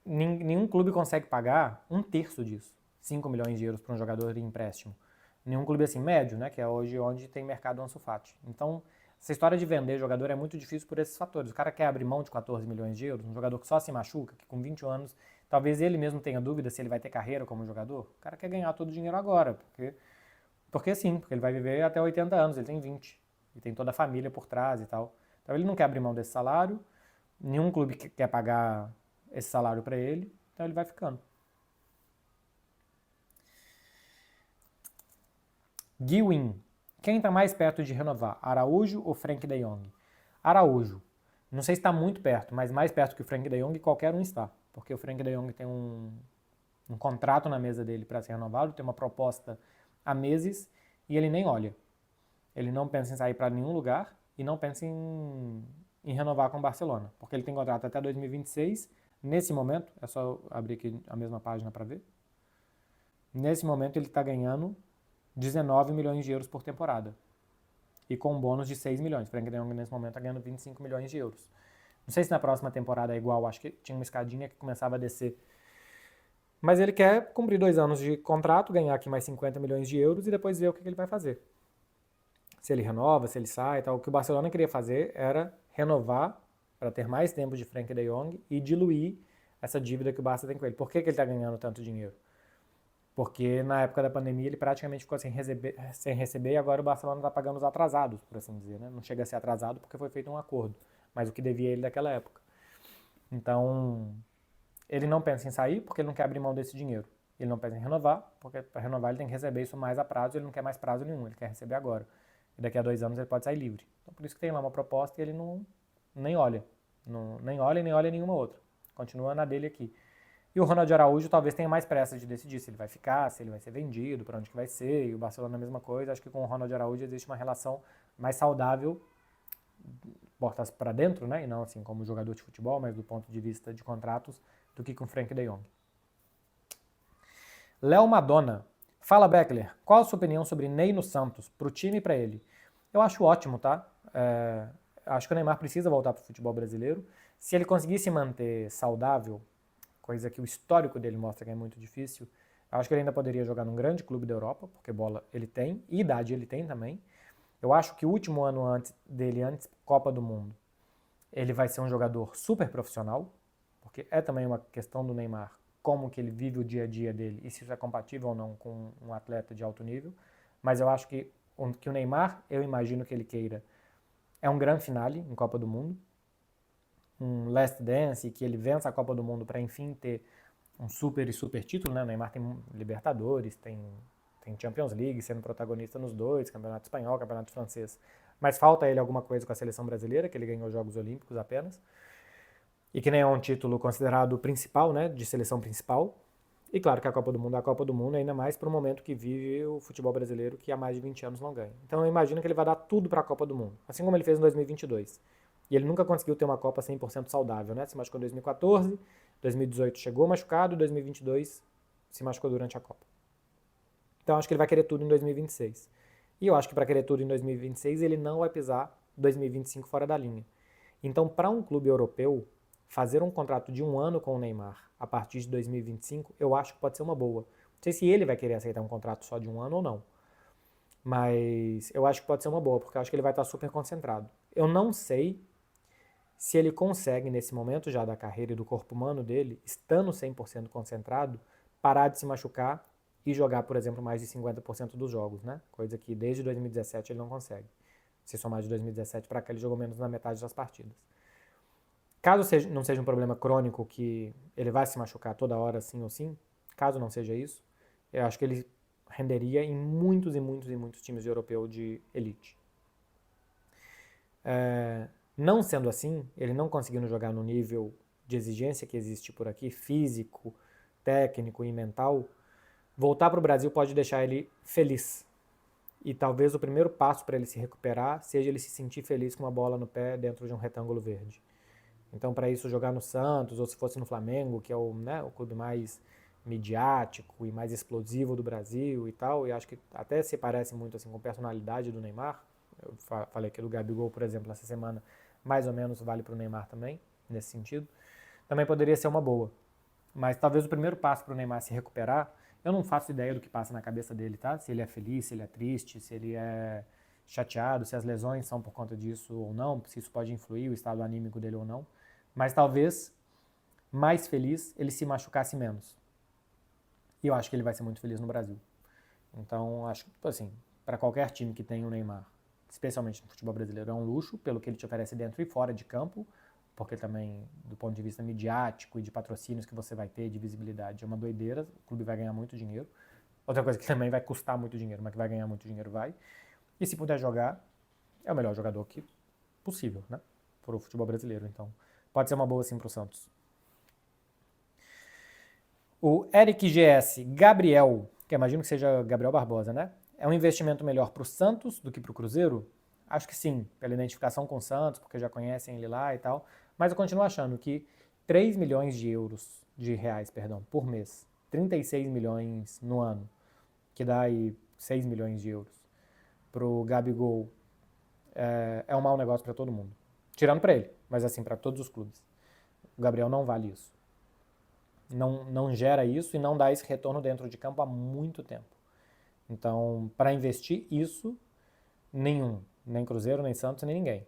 Speaker 1: Nenhum clube consegue pagar um terço disso, 5 milhões de euros para um jogador de empréstimo. Nenhum clube assim médio, né, que é hoje onde tem mercado Ansu Fati. Então, essa história de vender jogador é muito difícil por esses fatores. O cara quer abrir mão de 14 milhões de euros, um jogador que só se machuca, que com 21 anos, talvez ele mesmo tenha dúvida se ele vai ter carreira como jogador. O cara quer ganhar todo o dinheiro agora, porque sim, porque ele vai viver até 80 anos, ele tem 20. E tem toda a família por trás e tal. Então ele não quer abrir mão desse salário, nenhum clube quer pagar esse salário para ele, então ele vai ficando. Guiwin. Quem está mais perto de renovar, Araújo ou Frenkie de Jong? Araújo. Não sei se está muito perto, mas mais perto que o Frenkie de Jong qualquer um está. Porque o Frenkie de Jong tem um contrato na mesa dele para ser renovado, tem uma proposta há meses e ele nem olha. Ele não pensa em sair para nenhum lugar e não pensa em renovar com o Barcelona, porque ele tem contrato até 2026. Nesse momento, é só abrir aqui a mesma página para ver. Nesse momento ele está ganhando 19 milhões de euros por temporada. E com um bônus de 6 milhões. O Frenkie de Jong nesse momento está ganhando 25 milhões de euros. Não sei se na próxima temporada é igual, acho que tinha uma escadinha que começava a descer. Mas ele quer cumprir 2 anos de contrato, ganhar aqui mais 50 milhões de euros e depois ver o que ele vai fazer. Se ele renova, se ele sai e tal. O que o Barcelona queria fazer era renovar para ter mais tempo de Frenkie de Jong e diluir essa dívida que o Barça tem com ele. Por que ele está ganhando tanto dinheiro? Porque na época da pandemia ele praticamente ficou sem receber e agora o Barcelona está pagando os atrasados, por assim dizer. Né? Não chega a ser atrasado porque foi feito um acordo, mas o que devia ele daquela época. Então, ele não pensa em sair porque ele não quer abrir mão desse dinheiro. Ele não pensa em renovar, porque para renovar ele tem que receber isso mais a prazo, ele não quer mais prazo nenhum, ele quer receber agora. E daqui a 2 anos ele pode sair livre. Então por isso que tem lá uma proposta e ele nem olha. Nem olha nenhuma outra. Continua na dele aqui. E o Ronald Araújo talvez tenha mais pressa de decidir se ele vai ficar, se ele vai ser vendido, para onde que vai ser. E o Barcelona a mesma coisa. Acho que com o Ronald Araújo existe uma relação mais saudável, portas para dentro, né? E não assim como jogador de futebol, mas do ponto de vista de contratos, do que com o Frenkie de Jong. Léo Madonna. Fala, Beckler. Qual a sua opinião sobre Ney no Santos, pro time e para ele? Eu acho ótimo, tá? acho que o Neymar precisa voltar para o futebol brasileiro. Se ele conseguir se manter saudável, coisa que o histórico dele mostra que é muito difícil, eu acho que ele ainda poderia jogar num grande clube da Europa, porque bola ele tem, e idade ele tem também. Eu acho que o último ano antes Copa do Mundo, ele vai ser um jogador super profissional, porque é também uma questão do Neymar, como que ele vive o dia a dia dele e se isso é compatível ou não com um atleta de alto nível. Mas eu acho que o Neymar, eu imagino que ele queira, é um grande finale em Copa do Mundo, um last dance, que ele vença a Copa do Mundo para enfim ter um super e super título, né? O Neymar tem Libertadores, tem Champions League, sendo protagonista nos dois, Campeonato Espanhol, Campeonato Francês. Mas falta ele alguma coisa com a seleção brasileira, que ele ganhou Jogos Olímpicos apenas. E que nem é um título considerado principal, né? De seleção principal. E claro que a Copa do Mundo é a Copa do Mundo, ainda mais para o momento que vive o futebol brasileiro, que há mais de 20 anos não ganha. Então eu imagino que ele vai dar tudo para a Copa do Mundo, assim como ele fez em 2022. E ele nunca conseguiu ter uma Copa 100% saudável, né? Se machucou em 2014, 2018 chegou machucado, 2022 se machucou durante a Copa. Então acho que ele vai querer tudo em 2026. E eu acho que para querer tudo em 2026 ele não vai pisar 2025 fora da linha. Então para um clube europeu, fazer um contrato de 1 ano com o Neymar a partir de 2025, eu acho que pode ser uma boa. Não sei se ele vai querer aceitar um contrato só de 1 ano ou não. Mas eu acho que pode ser uma boa, porque eu acho que ele vai estar super concentrado. Eu não sei se ele consegue, nesse momento já da carreira e do corpo humano dele, estando 100% concentrado, parar de se machucar e jogar, por exemplo, mais de 50% dos jogos, né? Coisa que desde 2017 ele não consegue. Se somar de 2017 para cá, ele jogou menos na metade das partidas. Caso não seja um problema crônico que ele vai se machucar toda hora, sim ou sim, caso não seja isso, eu acho que ele renderia em muitos e muitos e muitos times europeus de elite. Não sendo assim, ele não conseguindo jogar no nível de exigência que existe por aqui, físico, técnico e mental, voltar para o Brasil pode deixar ele feliz. E talvez o primeiro passo para ele se recuperar seja ele se sentir feliz com uma bola no pé dentro de um retângulo verde. Então, para isso, jogar no Santos, ou se fosse no Flamengo, que é o clube mais midiático e mais explosivo do Brasil e tal, e acho que até se parece muito assim com a personalidade do Neymar. Eu falei aqui do Gabigol, por exemplo, essa semana, mais ou menos vale para o Neymar também, nesse sentido. Também poderia ser uma boa. Mas talvez o primeiro passo para o Neymar se recuperar, eu não faço ideia do que passa na cabeça dele, tá? Se ele é feliz, se ele é triste, se ele é chateado, se as lesões são por conta disso ou não, se isso pode influir o estado anímico dele ou não. Mas talvez, mais feliz, ele se machucasse menos. E eu acho que ele vai ser muito feliz no Brasil. Então, acho que, assim, para qualquer time que tenha o Neymar, especialmente no futebol brasileiro, é um luxo, pelo que ele te oferece dentro e fora de campo, porque também, do ponto de vista midiático e de patrocínios que você vai ter, de visibilidade, é uma doideira, o clube vai ganhar muito dinheiro. Outra coisa que também vai custar muito dinheiro, mas que vai ganhar muito dinheiro, vai. E se puder jogar, é o melhor jogador que possível, né? Para o futebol brasileiro, então pode ser uma boa sim para o Santos. O Eric GS Gabriel, que eu imagino que seja Gabriel Barbosa, né? É um investimento melhor para o Santos do que para o Cruzeiro? Acho que sim, pela identificação com o Santos, porque já conhecem ele lá e tal. Mas eu continuo achando que 3 milhões de reais, por mês, 36 milhões no ano, que dá aí 6 milhões de euros, pro Gabigol, é um mau negócio para todo mundo. Tirando para ele, mas assim, para todos os clubes. O Gabriel não vale isso. Não gera isso e não dá esse retorno dentro de campo há muito tempo. Então, para investir isso, nenhum. Nem Cruzeiro, nem Santos, nem ninguém.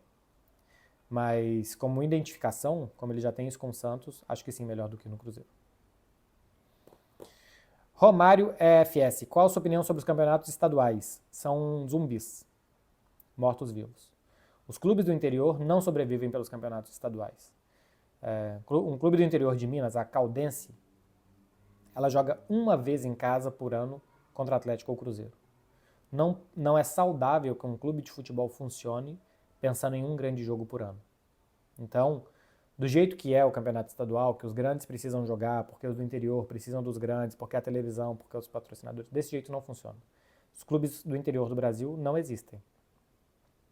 Speaker 1: Mas como identificação, como ele já tem isso com o Santos, acho que sim, melhor do que no Cruzeiro. Romário EFS, qual a sua opinião sobre os campeonatos estaduais? São zumbis, mortos-vivos. Os clubes do interior não sobrevivem pelos campeonatos estaduais. Um clube do interior de Minas, a Caldense, ela joga uma vez em casa por ano contra Atlético ou Cruzeiro. Não é saudável que um clube de futebol funcione pensando em um grande jogo por ano. Então, do jeito que é o campeonato estadual, que os grandes precisam jogar, porque os do interior precisam dos grandes, porque a televisão, porque os patrocinadores, desse jeito não funciona. Os clubes do interior do Brasil não existem.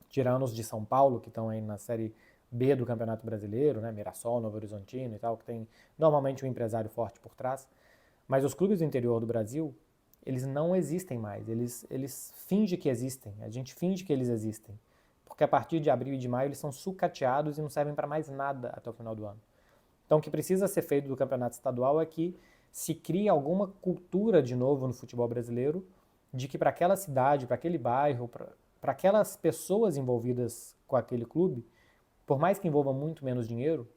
Speaker 1: Tirando os de São Paulo, que estão aí na Série B do Campeonato Brasileiro, né, Mirassol, Novo Horizontino e tal, que tem normalmente um empresário forte por trás. Mas os clubes do interior do Brasil, eles não existem mais. Eles fingem que existem. A gente finge que eles existem. porque a partir de abril e de maio eles são sucateados e não servem para mais nada até o final do ano. Então o que precisa ser feito do campeonato estadual é que se crie alguma cultura de novo no futebol brasileiro, de que para aquela cidade, para aquele bairro, para aquelas pessoas envolvidas com aquele clube, por mais que envolva muito menos dinheiro,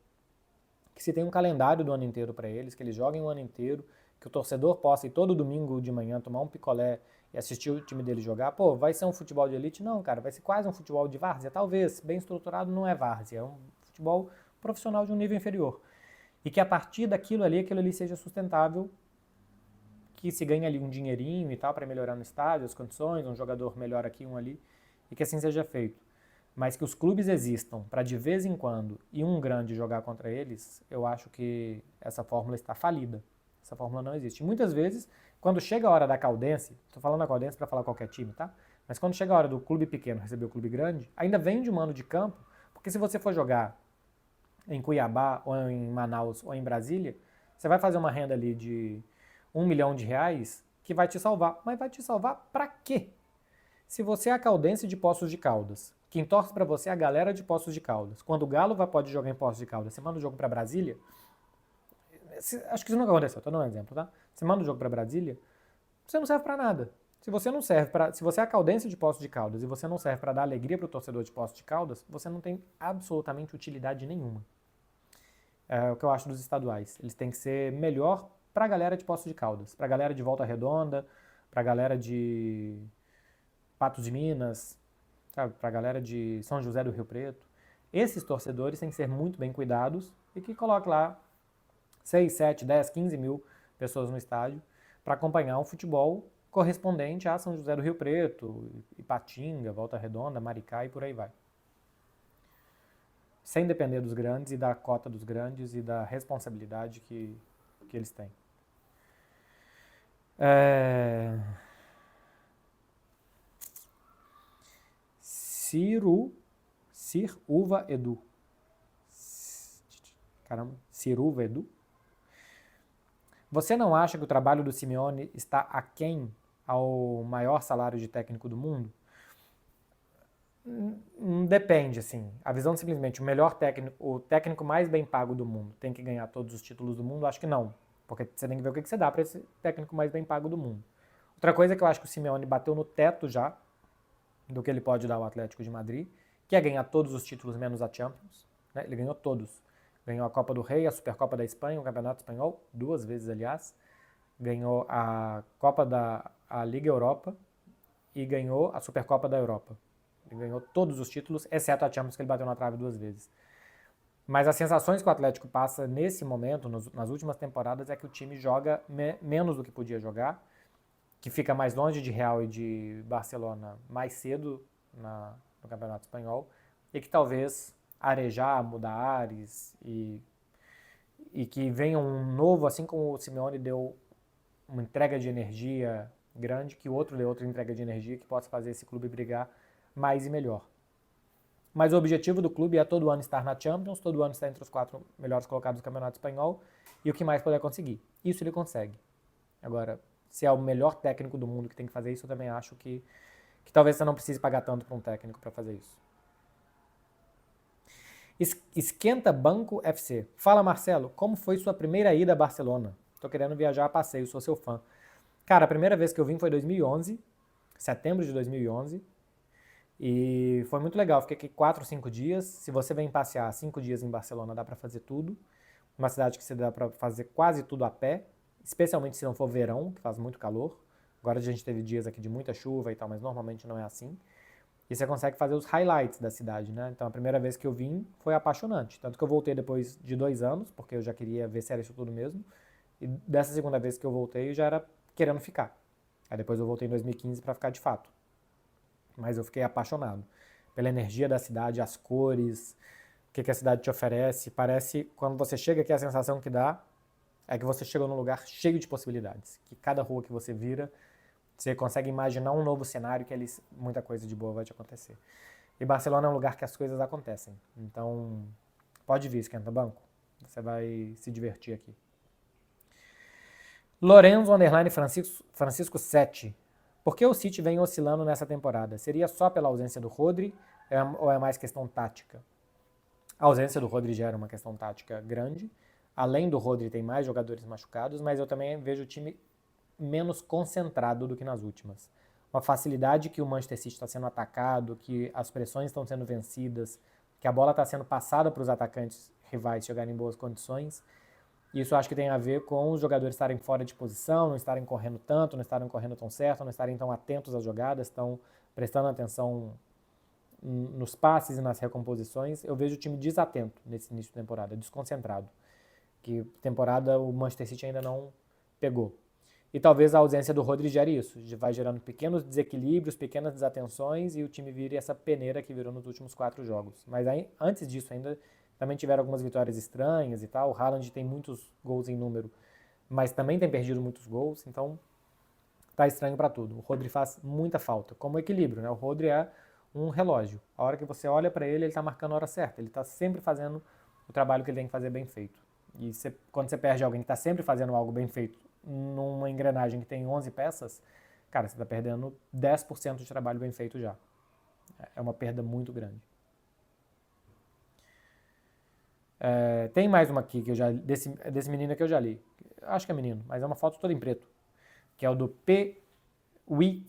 Speaker 1: que se tenha um calendário do ano inteiro para eles, que eles joguem o ano inteiro, que o torcedor possa ir todo domingo de manhã tomar um picolé e assistir o time dele jogar. Pô, vai ser um futebol de elite? Não, cara, vai ser quase um futebol de várzea. Talvez, bem estruturado não é várzea, é um futebol profissional de um nível inferior. E que a partir daquilo ali seja sustentável, que se ganhe ali um dinheirinho e tal para melhorar no estádio, as condições, um jogador melhor aqui, um ali, e que assim seja feito. Mas que os clubes existam para de vez em quando e um grande jogar contra eles, eu acho que essa fórmula está falida. Essa fórmula não existe. E muitas vezes, quando chega a hora da Caldense, estou falando da Caldense para falar qualquer time, tá? Mas quando chega a hora do clube pequeno receber o clube grande, ainda vem de mano de campo, porque se você for jogar em Cuiabá, ou em Manaus, ou em Brasília, você vai fazer uma renda ali de R$1 milhão que vai te salvar. Mas vai te salvar para quê? Se você é a caldense de Poços de Caldas, quem torce para você é a galera de Poços de Caldas. Quando o Galo pode jogar em Poços de Caldas, você manda o jogo para Brasília, acho que isso nunca aconteceu, tô dando um exemplo, tá? Você manda o jogo para Brasília, você não serve para nada. Se você não serve para, se você é a caldense de Poços de Caldas e você não serve para dar alegria para o torcedor de Poços de Caldas, você não tem absolutamente utilidade nenhuma. É o que eu acho dos estaduais. Eles têm que ser melhor para a galera de Poços de Caldas, para a galera de Volta Redonda, para a galera de Patos de Minas, para a galera de São José do Rio Preto. Esses torcedores têm que ser muito bem cuidados e que coloque lá 6, 7, 10, 15 mil pessoas no estádio para acompanhar um futebol correspondente a São José do Rio Preto, Ipatinga, Volta Redonda, Maricá e por aí vai. Sem depender dos grandes e da cota dos grandes e da responsabilidade que eles têm. Ciruva Edu. Caramba, Ciruva Edu? Você não acha que o trabalho do Simeone está aquém ao maior salário de técnico do mundo? Depende, assim. A visão simplesmente o melhor técnico, o técnico mais bem pago do mundo tem que ganhar todos os títulos do mundo? Acho que não. Porque você tem que ver o que você dá para esse técnico mais bem pago do mundo. Outra coisa é que eu acho que o Simeone bateu no teto já do que ele pode dar ao Atlético de Madrid, que é ganhar todos os títulos menos a Champions. Né? Ele ganhou todos. Ganhou a Copa do Rei, a Supercopa da Espanha, o Campeonato Espanhol, 2 vezes, aliás. Ganhou a a Liga Europa e ganhou a Supercopa da Europa. Ele ganhou todos os títulos, exceto a Champions, que ele bateu na trave 2 vezes. Mas as sensações que o Atlético passa nesse momento, nas últimas temporadas, é que o time joga menos do que podia jogar, que fica mais longe de Real e de Barcelona mais cedo no Campeonato Espanhol, e que talvez arejar, mudar ares e que venha um novo, assim como o Simeone deu uma entrega de energia grande, que o outro dê outra entrega de energia que possa fazer esse clube brigar mais e melhor. Mas o objetivo do clube é todo ano estar na Champions, todo ano estar entre os 4 melhores colocados do Campeonato Espanhol e o que mais puder conseguir. Isso ele consegue. Agora, se é o melhor técnico do mundo que tem que fazer isso, eu também acho que talvez você não precise pagar tanto para um técnico para fazer isso. Esquenta Banco FC. Fala, Marcelo, como foi sua primeira ida a Barcelona? Tô querendo viajar a passeio, sou seu fã. Cara, a primeira vez que eu vim foi em 2011, setembro de 2011, e foi muito legal. Fiquei aqui 4, 5 dias. Se você vem passear 5 dias em Barcelona, dá para fazer tudo. Uma cidade que você dá para fazer quase tudo a pé, especialmente se não for verão, que faz muito calor. Agora a gente teve dias aqui de muita chuva e tal, mas normalmente não é assim. E você consegue fazer os highlights da cidade, né? Então a primeira vez que eu vim foi apaixonante. Tanto que eu voltei depois de 2 anos, porque eu já queria ver se era isso tudo mesmo. E dessa segunda vez que eu voltei, eu já era querendo ficar. Aí depois eu voltei em 2015 para ficar de fato. Mas eu fiquei apaixonado pela energia da cidade, as cores, o que a cidade te oferece. Parece, quando você chega aqui, a sensação que dá é que você chegou num lugar cheio de possibilidades. Que cada rua que você vira, você consegue imaginar um novo cenário que ali muita coisa de boa vai te acontecer. E Barcelona é um lugar que as coisas acontecem. Então, pode vir, esquenta banco. Você vai se divertir aqui. Lorenzo Francisco 7. Por que o City vem oscilando nessa temporada? Seria só pela ausência do Rodri Ou é mais questão tática? A ausência do Rodri já era uma questão tática grande. Além do Rodri, tem mais jogadores machucados, mas eu também vejo o time menos concentrado do que nas últimas. Uma facilidade que o Manchester City está sendo atacado, que as pressões estão sendo vencidas, que a bola está sendo passada para os atacantes rivais chegarem em boas condições. Isso eu acho que tem a ver com os jogadores estarem fora de posição, não estarem correndo tanto, não estarem correndo tão certo, não estarem tão atentos às jogadas, estão prestando atenção nos passes e nas recomposições. Eu vejo o time desatento nesse início de temporada, desconcentrado. Que temporada o Manchester City ainda não pegou. E talvez a ausência do Rodri gere isso, vai gerando pequenos desequilíbrios, pequenas desatenções e o time vire essa peneira que virou nos últimos 4 jogos. Mas aí, antes disso ainda também tiveram algumas vitórias estranhas e tal. O Haaland tem muitos gols em número, mas também tem perdido muitos gols, então tá estranho para tudo. O Rodri faz muita falta, como equilíbrio, né? O Rodri é um relógio. A hora que você olha para ele, ele tá marcando a hora certa, ele tá sempre fazendo o trabalho que ele tem que fazer bem feito. E quando você perde alguém que está sempre fazendo algo bem feito numa engrenagem que tem 11 peças, cara, você está perdendo 10% de trabalho bem feito já. É uma perda muito grande. Tem mais uma aqui que eu já desse menino que eu já li. Acho que é menino, mas é uma foto toda em preto. Que é o do P.I.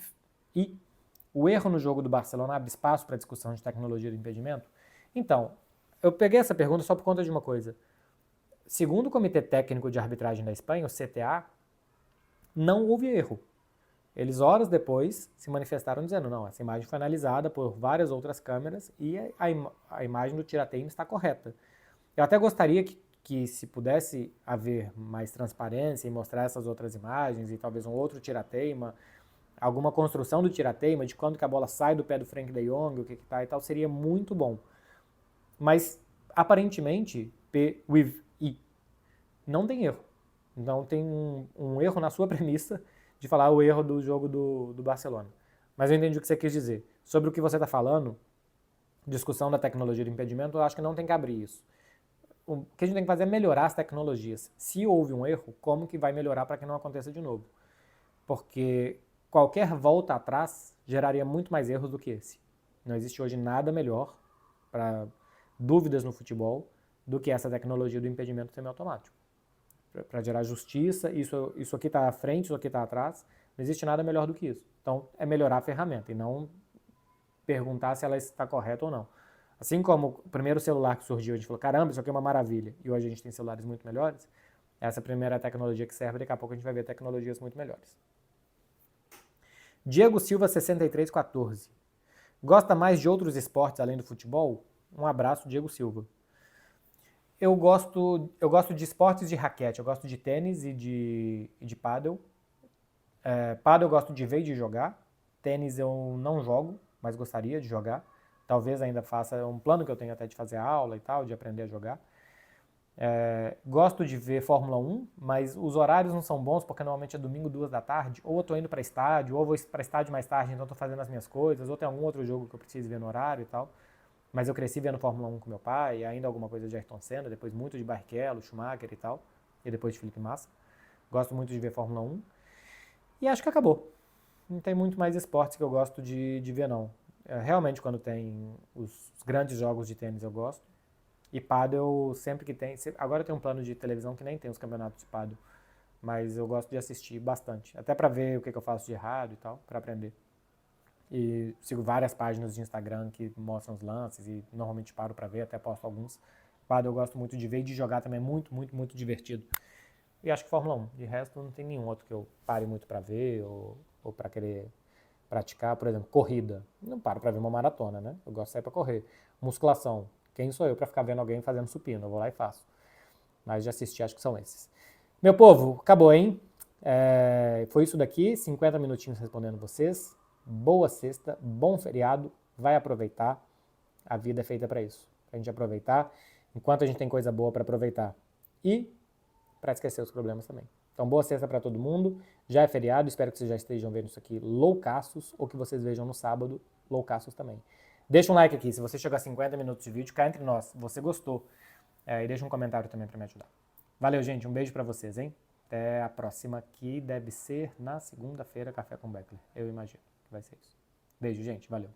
Speaker 1: O erro no jogo do Barcelona abre espaço para discussão de tecnologia do impedimento? Então, eu peguei essa pergunta só por conta de uma coisa. Segundo o Comitê Técnico de Arbitragem da Espanha, o CTA, não houve erro. Eles, horas depois, se manifestaram dizendo, não, essa imagem foi analisada por várias outras câmeras e a imagem do tirateima está correta. Eu até gostaria que se pudesse haver mais transparência e mostrar essas outras imagens e talvez um outro tirateima, alguma construção do tirateima, de quando que a bola sai do pé do Frenkie de Jong, o que tá e tal, seria muito bom. Mas, aparentemente, P.I. não tem erro. Não tem um erro na sua premissa de falar o erro do jogo do Barcelona. Mas eu entendi o que você quis dizer. Sobre o que você está falando, discussão da tecnologia do impedimento, eu acho que não tem que abrir isso. O que a gente tem que fazer é melhorar as tecnologias. Se houve um erro, como que vai melhorar para que não aconteça de novo? Porque qualquer volta atrás geraria muito mais erros do que esse. Não existe hoje nada melhor para dúvidas no futebol do que essa tecnologia do impedimento semiautomático. Para gerar justiça, isso aqui está à frente, isso aqui está atrás, não existe nada melhor do que isso. Então, é melhorar a ferramenta e não perguntar se ela está correta ou não. Assim como o primeiro celular que surgiu, a gente falou, caramba, isso aqui é uma maravilha, e hoje a gente tem celulares muito melhores, essa primeira tecnologia que serve, daqui a pouco a gente vai ver tecnologias muito melhores. Diego Silva, 6314. Gosta mais de outros esportes além do futebol? Um abraço, Diego Silva. Eu gosto de esportes de raquete, eu gosto de tênis e de pádel. Pádel eu gosto de ver e de jogar. Tênis eu não jogo, mas gostaria de jogar. Talvez ainda faça um plano que eu tenho até de fazer aula e tal, de aprender a jogar. Gosto de ver Fórmula 1, mas os horários não são bons porque normalmente é domingo, 2 da tarde, ou eu tô indo para estádio, ou eu vou para estádio mais tarde, então tô fazendo as minhas coisas, ou tem algum outro jogo que eu preciso ver no horário e tal. Mas eu cresci vendo Fórmula 1 com meu pai, ainda alguma coisa de Ayrton Senna, depois muito de Barrichello, Schumacher e tal, e depois de Felipe Massa. Gosto muito de ver Fórmula 1. E acho que acabou. Não tem muito mais esportes que eu gosto de ver, não. Realmente, quando tem os grandes jogos de tênis, eu gosto. E pádel, sempre que tem... Agora tem um plano de televisão que nem tem os campeonatos de pádel. Mas eu gosto de assistir bastante. Até pra ver o que eu faço de errado e tal, pra aprender. E sigo várias páginas de Instagram que mostram os lances e normalmente paro pra ver, até posto alguns. Pádel eu gosto muito de ver e de jogar também, é muito, muito, muito divertido. E acho que Fórmula 1. De resto, não tem nenhum outro que eu pare muito pra ver ou pra querer praticar. Por exemplo, corrida. Não paro pra ver uma maratona, né? Eu gosto de sair pra correr. Musculação. Quem sou eu pra ficar vendo alguém fazendo supino? Eu vou lá e faço. Mas de assistir, acho que são esses. Meu povo, acabou, hein? Foi isso daqui, 50 minutinhos respondendo vocês. Boa sexta, bom feriado, vai aproveitar. A vida é feita para isso, pra gente aproveitar, enquanto a gente tem coisa boa para aproveitar. E para esquecer os problemas também. Então, boa sexta para todo mundo. Já é feriado, espero que vocês já estejam vendo isso aqui loucaços, ou que vocês vejam no sábado loucaços também. Deixa um like aqui, se você chegou a 50 minutos de vídeo, cá entre nós, você gostou. E deixa um comentário também para me ajudar. Valeu, gente, um beijo para vocês, hein? Até a próxima, que deve ser na segunda-feira, Café com Beckler, eu imagino que vai ser isso. Beijo, gente, valeu.